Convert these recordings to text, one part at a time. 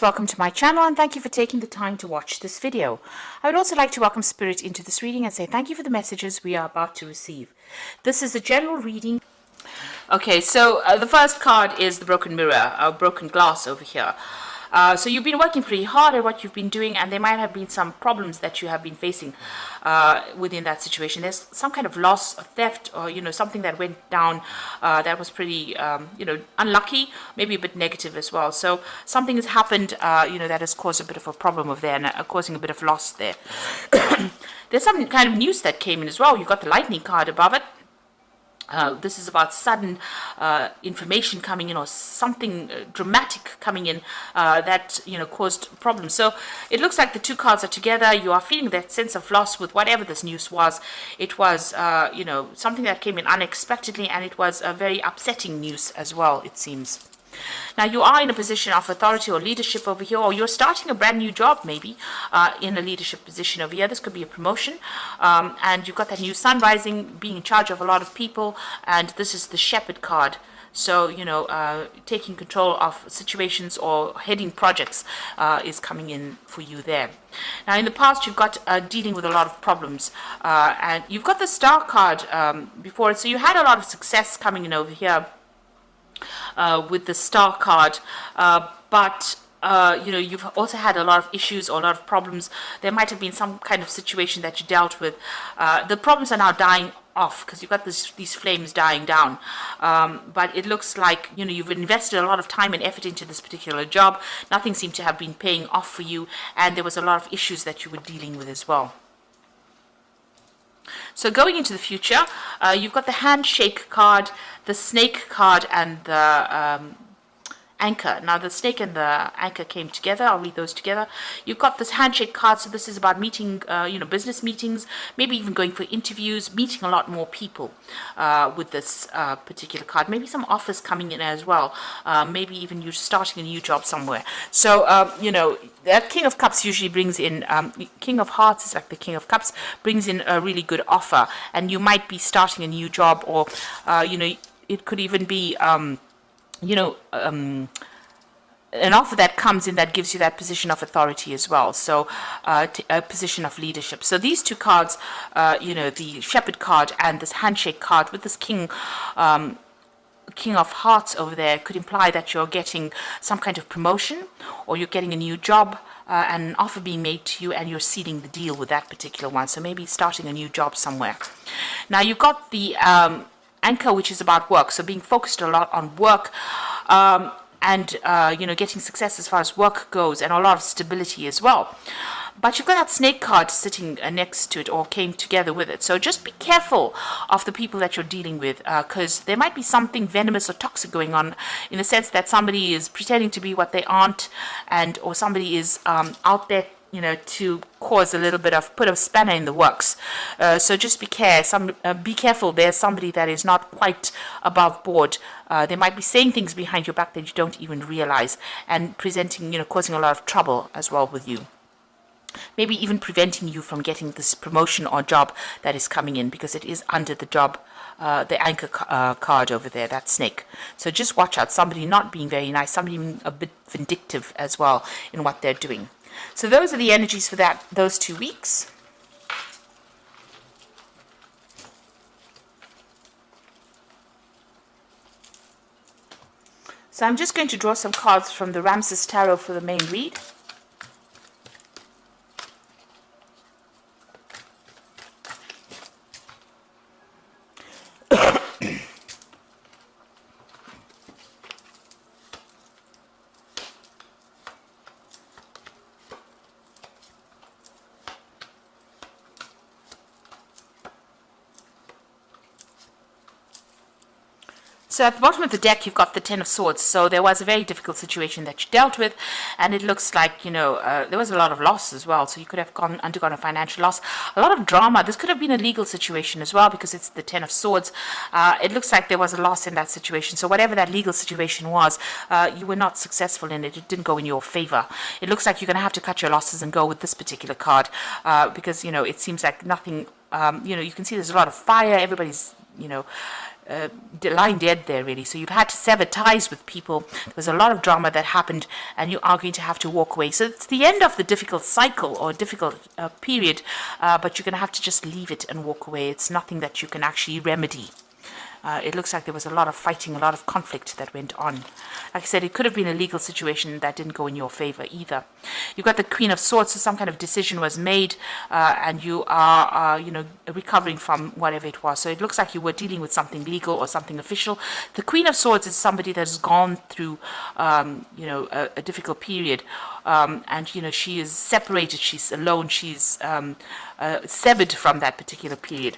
Welcome to my channel and thank you for taking the time to watch this video. I would also like to welcome Spirit into this reading and say thank you for the messages we are about to receive. This is a general reading. Okay, so the first card is the broken mirror, broken glass over here. So you've been working pretty hard at what you've been doing, and there might have been some problems that you have been facing within that situation. There's some kind of loss, or theft, or something that went down that was pretty unlucky, maybe a bit negative as well. So something has happened that has caused a bit of a problem over there and causing a bit of loss there. There's some kind of news that came in as well. You've got the lightning card above it. This is about sudden information coming in, or something dramatic coming in that caused problems. So it looks like the two cards are together. You are feeling that sense of loss with whatever this news was. It was something that came in unexpectedly, and it was a very upsetting news as well, it seems. Now you are in a position of authority or leadership over here, or you're starting a brand new job maybe in a leadership position over here. This could be a promotion, and you've got that new sun rising, being in charge of a lot of people, and this is the Shepherd card. So taking control of situations or heading projects is coming in for you there. Now in the past you've got dealing with a lot of problems, and you've got the Star card before it, so you had a lot of success coming in over here with the Star card, but you've also had a lot of issues or a lot of problems. There might have been some kind of situation that you dealt with. The problems are now dying off because you've got these flames dying down, but it looks like you've invested a lot of time and effort into this particular job. Nothing seemed to have been paying off for you, and there was a lot of issues that you were dealing with as well. So going into the future, you've got the handshake card, the snake card, and the anchor. Now the snake and the anchor came together. I'll read those together. You've got this handshake card, so this is about meeting, business meetings, maybe even going for interviews, meeting a lot more people with this particular card. Maybe some offers coming in as well. Maybe even you starting a new job somewhere. So that King of Cups usually brings in, King of Hearts is like the King of Cups, brings in a really good offer, and you might be starting a new job, or it could even be an offer that comes in that gives you that position of authority as well, so a position of leadership. So these two cards, the Shepherd card and this handshake card with this King of Hearts over there, could imply that you're getting some kind of promotion, or you're getting a new job, and an offer being made to you, and you're sealing the deal with that particular one. So maybe starting a new job somewhere. Now you've got the anchor, which is about work, so being focused a lot on work, and getting success as far as work goes, and a lot of stability as well. But you've got that snake card sitting next to it, or came together with it. So just be careful of the people that you're dealing with, because there might be something venomous or toxic going on, in the sense that somebody is pretending to be what they aren't, or somebody is out there to cause a little bit of, put a spanner in the works. So just be careful. There's somebody that is not quite above board. They might be saying things behind your back that you don't even realize, and presenting, causing a lot of trouble as well with you. Maybe even preventing you from getting this promotion or job that is coming in, because it is under the job, the anchor card over there, that snake. So just watch out. Somebody not being very nice, somebody being a bit vindictive as well in what they're doing. So those are the energies for those 2 weeks. So I'm just going to draw some cards from the Ramses Tarot for the main read. So at the bottom of the deck, you've got the Ten of Swords. So there was a very difficult situation that you dealt with, and it looks like, there was a lot of loss as well. So you could have undergone a financial loss, a lot of drama. This could have been a legal situation as well, because it's the Ten of Swords. It looks like there was a loss in that situation. So whatever that legal situation was, you were not successful in it. It didn't go in your favor. It looks like you're going to have to cut your losses and go with this particular card, because, it seems like nothing, you can see there's a lot of fire. Everybody's, lying dead there, really. So you've had to sever ties with people. There was a lot of drama that happened, and you are going to have to walk away. So it's the end of the difficult cycle or difficult period, but you're going to have to just leave it and walk away. It's nothing that you can actually remedy. It looks like there was a lot of fighting, a lot of conflict that went on. Like I said, it could have been a legal situation that didn't go in your favor either. You've got the Queen of Swords, so some kind of decision was made, and you are, recovering from whatever it was. So it looks like you were dealing with something legal or something official. The Queen of Swords is somebody that has gone through, a difficult period, and she is separated. She's alone. She's severed from that particular period.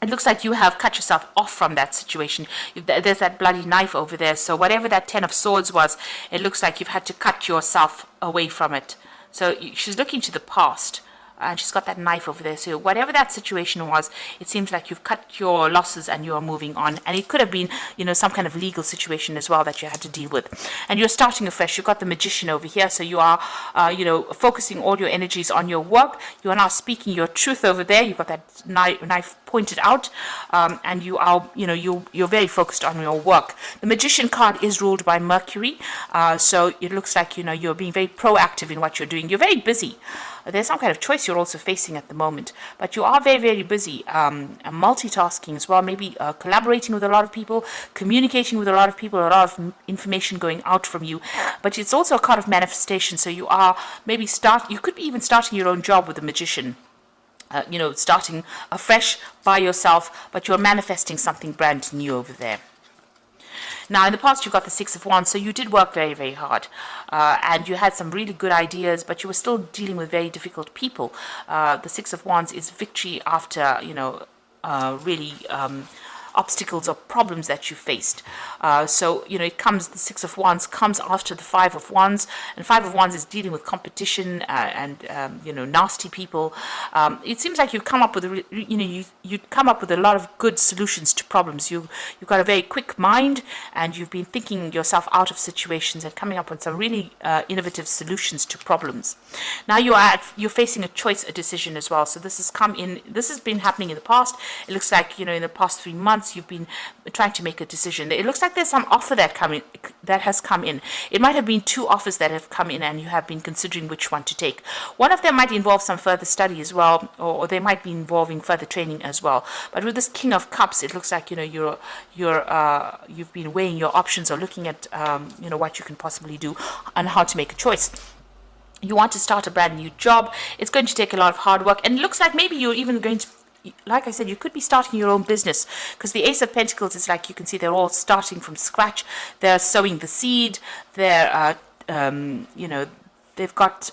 It looks like you have cut yourself off from that situation. There's that bloody knife over there. So whatever that 10 of Swords was, it looks like you've had to cut yourself away from it. So she's looking to the past, and she's got that knife over there. So whatever that situation was, it seems like you've cut your losses and you're moving on. And it could have been, some kind of legal situation as well that you had to deal with. And you're starting afresh. You've got the Magician over here. So you are, focusing all your energies on your work. You are now speaking your truth over there. You've got that knife pointed out, and you are, you're very focused on your work. The Magician card is ruled by Mercury. So it looks like, you're being very proactive in what you're doing. You're very busy. There's some kind of choice you're also facing at the moment, but you are very, very busy, multitasking as well, maybe collaborating with a lot of people, communicating with a lot of people, a lot of information going out from you. But it's also a card of manifestation, so you are maybe you could be even starting your own job with the Magician. Starting afresh by yourself, but you're manifesting something brand new over there. Now, in the past, you've got the Six of Wands, so you did work very, very hard, and you had some really good ideas, but you were still dealing with very difficult people. The Six of Wands is victory after, really obstacles or problems that you faced. The Six of Wands comes after the Five of Wands, and Five of Wands is dealing with competition and nasty people. It seems like you've come up with you come up with a lot of good solutions to problems. You've got a very quick mind, and you've been thinking yourself out of situations and coming up with some really innovative solutions to problems. Now you're facing a choice, a decision as well. So this has been happening in the past. It looks like in the past 3 months you've been trying to make a decision. It looks like there's some offer that has come in. It might have been 2 offers that have come in, and you have been considering which one to take. One of them might involve some further study as well, or they might be involving further training as well. But with this King of Cups, it looks like you've been weighing your options or looking at what you can possibly do and how to make a choice. You want to start a brand new job. It's going to take a lot of hard work, and it looks like maybe you're even going to, like I said, you could be starting your own business, because the Ace of Pentacles is like, you can see they're all starting from scratch. They're sowing the seed. They're, they've got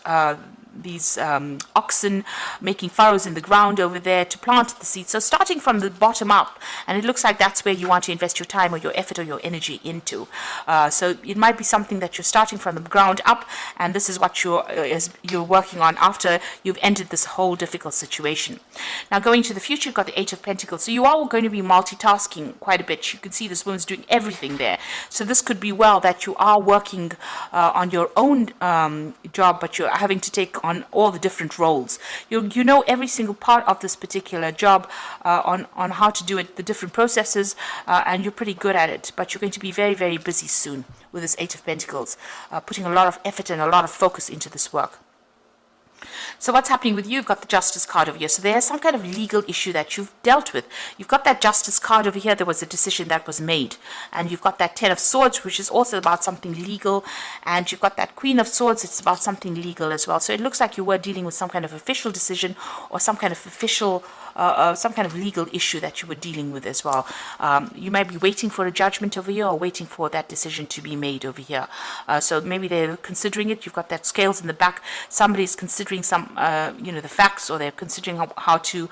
these oxen making furrows in the ground over there to plant the seed. So starting from the bottom up, and it looks like that's where you want to invest your time or your effort or your energy into. So it might be something that you're starting from the ground up, and this is what you're working on after you've ended this whole difficult situation. Now going to the future, you've got the Eight of Pentacles. So you are going to be multitasking quite a bit. You can see this woman's doing everything there. So this could be well that you are working on your own job, but you're having to take on all the different roles. You know every single part of this particular job, on how to do it, the different processes, and you're pretty good at it. But you're going to be very, very busy soon with this Eight of Pentacles, putting a lot of effort and a lot of focus into this work. So what's happening with you? You've got the Justice card over here. So there's some kind of legal issue that you've dealt with. You've got that Justice card over here. There was a decision that was made. And you've got that Ten of Swords, which is also about something legal. And you've got that Queen of Swords. It's about something legal as well. So it looks like you were dealing with some kind of official decision or some kind of official, some kind of legal issue that you were dealing with as well. You might be waiting for a judgment over here or waiting for that decision to be made over here. So maybe they're considering it. You've got that scales in the back. Somebody's considering some, the facts, or they're considering how to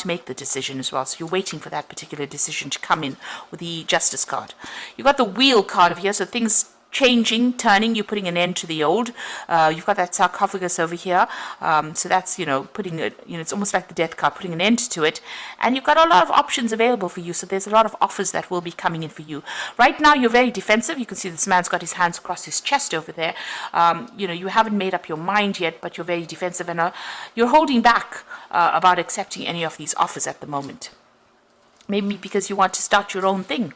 make the decision as well. So you're waiting for that particular decision to come in with the Justice card. You've got the Wheel card over here. So things changing, turning, you're putting an end to the old. You've got that Sarcophagus over here. So that's, putting it, it's almost like the Death card, putting an end to it. And you've got a lot of options available for you. So there's a lot of offers that will be coming in for you. Right now, you're very defensive. You can see this man's got his hands across his chest over there. You haven't made up your mind yet, but you're very defensive, and you're holding back about accepting any of these offers at the moment. maybe because you want to start your own thing.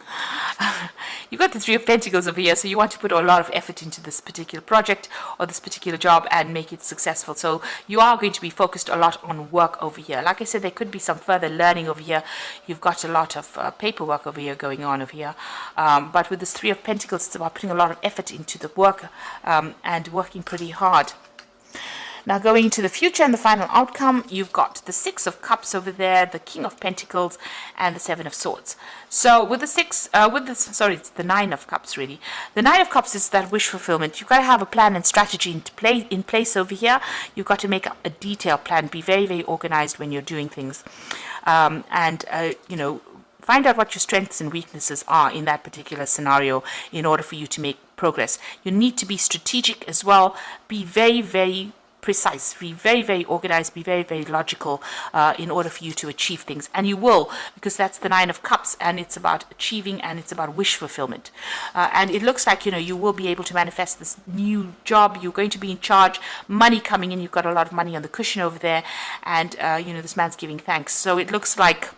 You've got the Three of Pentacles over here, so you want to put a lot of effort into this particular project or this particular job and make it successful. So you are going to be focused a lot on work over here. Like I said, there could be some further learning over here. You've got a lot of paperwork over here going on over here. But with this Three of Pentacles, it's about putting a lot of effort into the work and working pretty hard. Now going into the future and the final outcome, you've got the Six of Cups over there, the King of Pentacles, and the Seven of Swords. So with the it's the Nine of Cups really. The Nine of Cups is that wish fulfillment. You've got to have a plan and strategy in place over here. You've got to make a detailed plan. Be very, very organized when you're doing things, you know, find out what your strengths and weaknesses are in that particular scenario in order for you to make progress. You need to be strategic as well. Be very, very precise, be very, very organized, be very, very logical in order for you to achieve things. And you will, because that's the Nine of Cups, and it's about achieving, and it's about wish fulfillment. And it looks like, you know, you will be able to manifest this new job. You're going to be in charge, money coming in. You've got a lot of money on the cushion over there, and you know, this man's giving thanks. So it looks like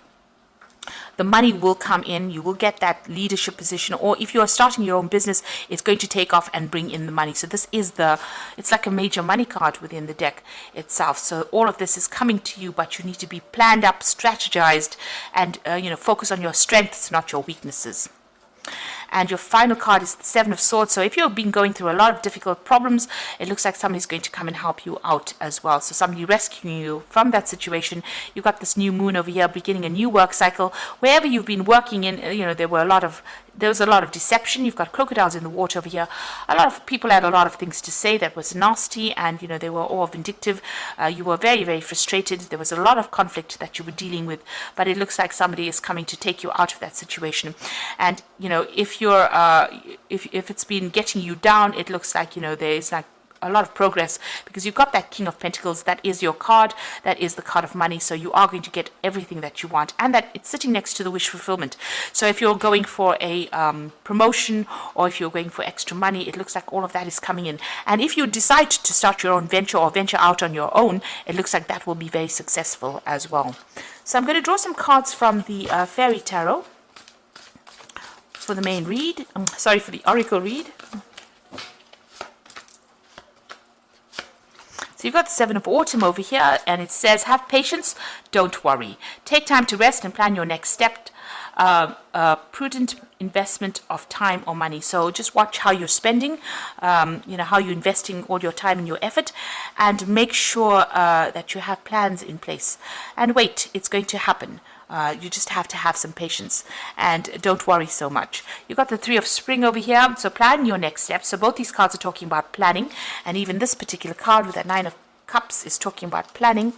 the money will come in. You will get that leadership position, or if you are starting your own business, it's going to take off and bring in the money. So this is it's like a major money card within the deck itself. So all of this is coming to you, but you need to be planned up, strategized, and you know, focus on your strengths, not your weaknesses. And your final card is the Seven of Swords. So if you've been going through a lot of difficult problems, it looks like somebody's going to come and help you out as well. So somebody rescuing you from that situation. You've got this new moon over here, beginning a new work cycle. Wherever you've been working in, you know, there was a lot of deception. You've got crocodiles in the water over here. A lot of people had a lot of things to say that was nasty, and you know, they were all vindictive. You were very, very frustrated. There was a lot of conflict that you were dealing with, but it looks like somebody is coming to take you out of that situation. And you know, if you're if it's been getting you down, it looks like, you know, there's like a lot of progress, because you've got that King of Pentacles. That is your card. That is the card of money. So you are going to get everything that you want, and that it's sitting next to the wish fulfillment. So if you're going for a promotion, or if you're going for extra money, it looks like all of that is coming in. And if you decide to start your own venture or venture out on your own, it looks like that will be very successful as well. So I'm going to draw some cards from the Fairy Tarot for the main read. For the Oracle read. So you've got the Seven of Autumn over here, and it says, have patience, don't worry. Take time to rest and plan your next step. Prudent investment of time or money. So just watch how you're spending, you know, how you're investing all your time and your effort, and make sure that you have plans in place. And wait, it's going to happen. You just have to have some patience, and don't worry so much. You've got the Three of Spring over here, so plan your next steps. So both these cards are talking about planning, and even this particular card with that Nine of Cups is talking about planning.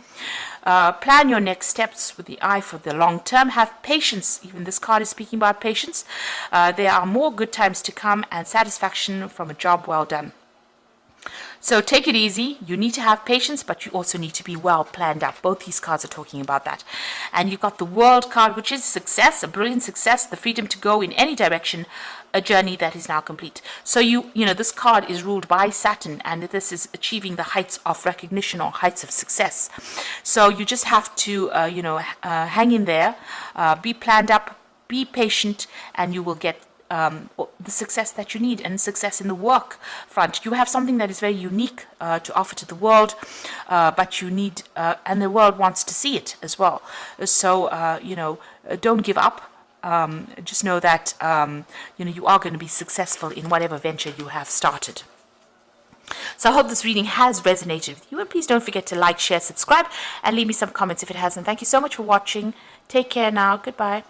Plan your next steps with the eye for the long term. Have patience. Even this card is speaking about patience. There are more good times to come, and satisfaction from a job well done. So take it easy. You need to have patience, but you also need to be well planned out. Both these cards are talking about that. And you've got the World card, which is success, a brilliant success, the freedom to go in any direction, a journey that is now complete. So you know, this card is ruled by Saturn, and this is achieving the heights of recognition or heights of success. So you just have to, you know, hang in there, be planned up, be patient, and you will get the success that you need, and success in the work front. You have something that is very unique to offer to the world, but you need, and the world wants to see it as well. So, you know, don't give up. Just know that, you know, you are going to be successful in whatever venture you have started. So I hope this reading has resonated with you, and please don't forget to like, share, subscribe, and leave me some comments if it hasn't. Thank you so much for watching. Take care now. Goodbye.